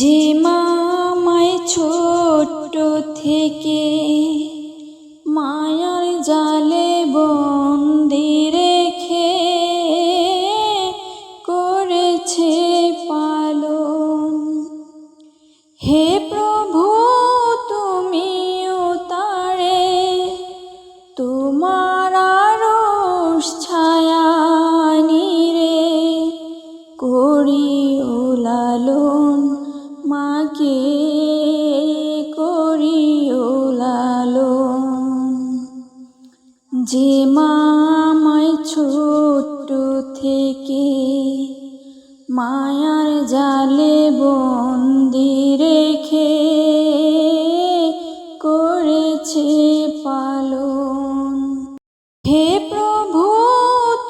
যে মা আমায় ছোট্ট থেকে মায়ার জালে বন্দি রেখে করেছে পালন। হে প্রভু তুমিও তারে তোমার আরশ ছায়া নিরে করিও লালন, মাকে করিও লালন। যে মা আমায় ছোট্ট থেকে মায়ার জালে বন্দি রেখে করেছে পালন। হে প্রভু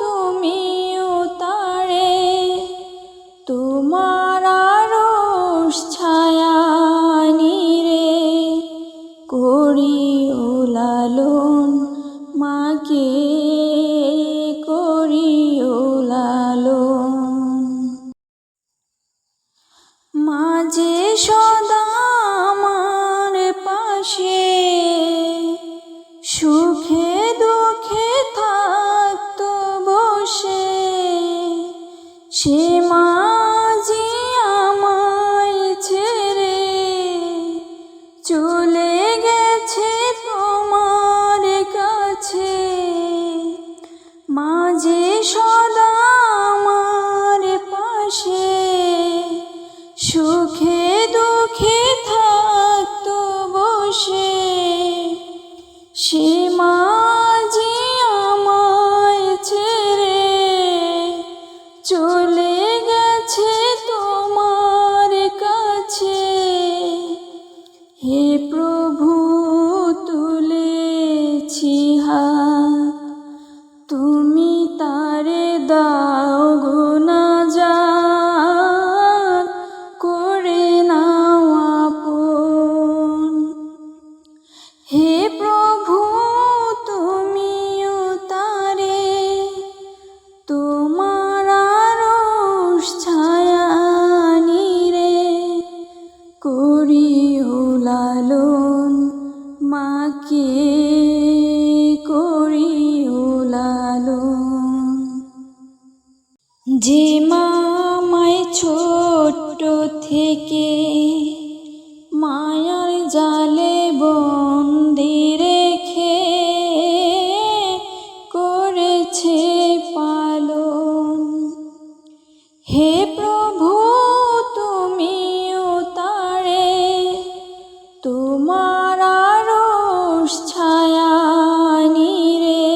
তুমিও তারে তোমার আরশ ছায়া নিরে করিও লালন, মাকে করিও লালন। মা যে সদা আমার পাশে সুখে দুঃখে থাকতো বসে, সে মা যে আমায় ছেড়ে চলে গেছে তোমার কাছে। মা যে সদা আমার পাশে সুখে দুঃখে থাকতো বসে, সে মা যে আমায় ছেড়ে চলে গেছে তোমার কাছে। হে প্রভু তুলেছি হাত, তুমি তারে দাও গুনাজাত করে নাও আপন। হে প্রভু তুমিও তারে তোমার আরশ ছায়া নিরে করিও লালন, মাকে করিও লালন। যে মা আমায় ছোট্ট থেকে মায়ার জালে বন্দি রেখে করেছে পালন। হে প্রভু তুমিও তারে তোমার আরশ ছায়া নিরে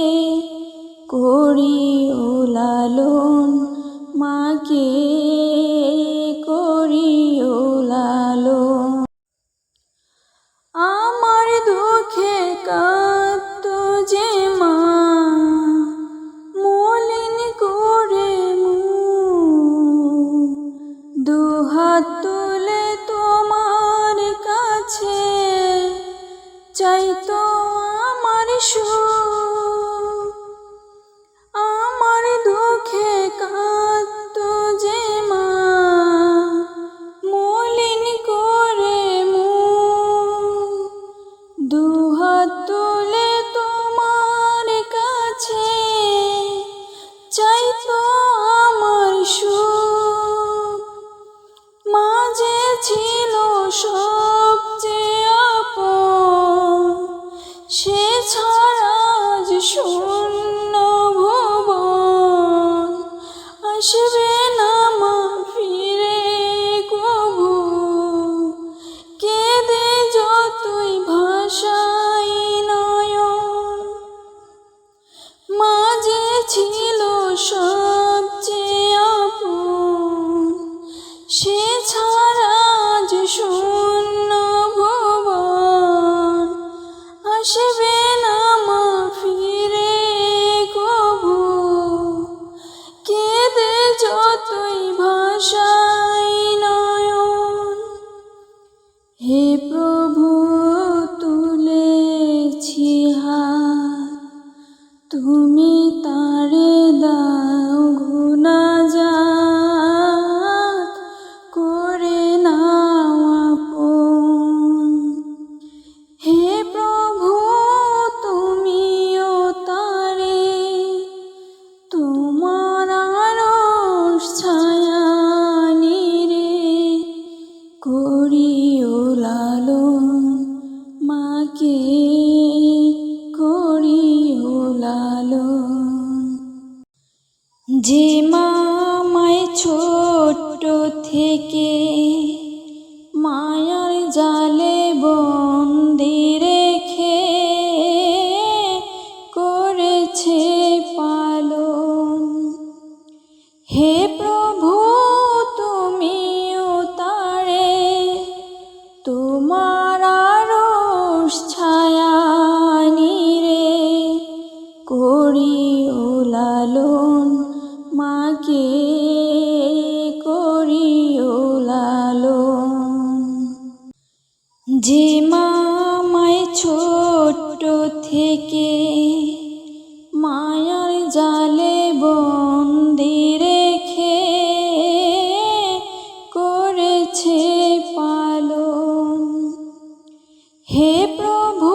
করিও লালন, মাকে করিও লালন। আমার দুঃখে কাঁদতো যে মা মলিন করে মুখ, দুহাত তুলে তোমার কাছে চাইতো আমার সুখ। আমার দুঃখে কাঁদতো যে মা মলিন করে মুখ, দুহাত তুলে তোমার কাছে চাইতো আমার সুখ। মা যে ছিল সবচেয়ে আপন, সে ছাড়া আজ শূন্য ভুবন। আসবে না মা ফিরে কভু, কেঁদে যতই ভাষাই নয়ন। মা যে ছিল সবচেয়ে আপন, সে ছাড়া আজ শূন্য ভুবন। আসবে না মা ফিরে কভু, কেঁদে যতই ভাষাই নয়ন। হে প্রভু তুলেছি হাত, তুমি তারে দাও গুনাজাত করে নাও করিও লালন, মাকে করিও লালন। যে মা আমায় ছোট্ট থেকে মায়ার জালে বন্দি রেখে করেছে পালন, হে প্রভু তুমিও তারে তোমার আরশ ছায়া নিরে করিও লালন, মাকে করিও লালন। যে মা আমায় ছোট্ট থেকে মায়ার জালে বন্দি রেখে করেছে পালন, হে প্রভু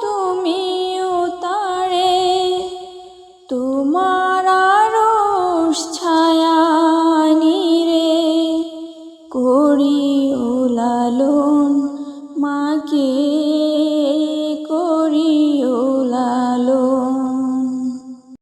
তুমিও তারে তোমার আরশ ছায়া নিরে করিও লালন,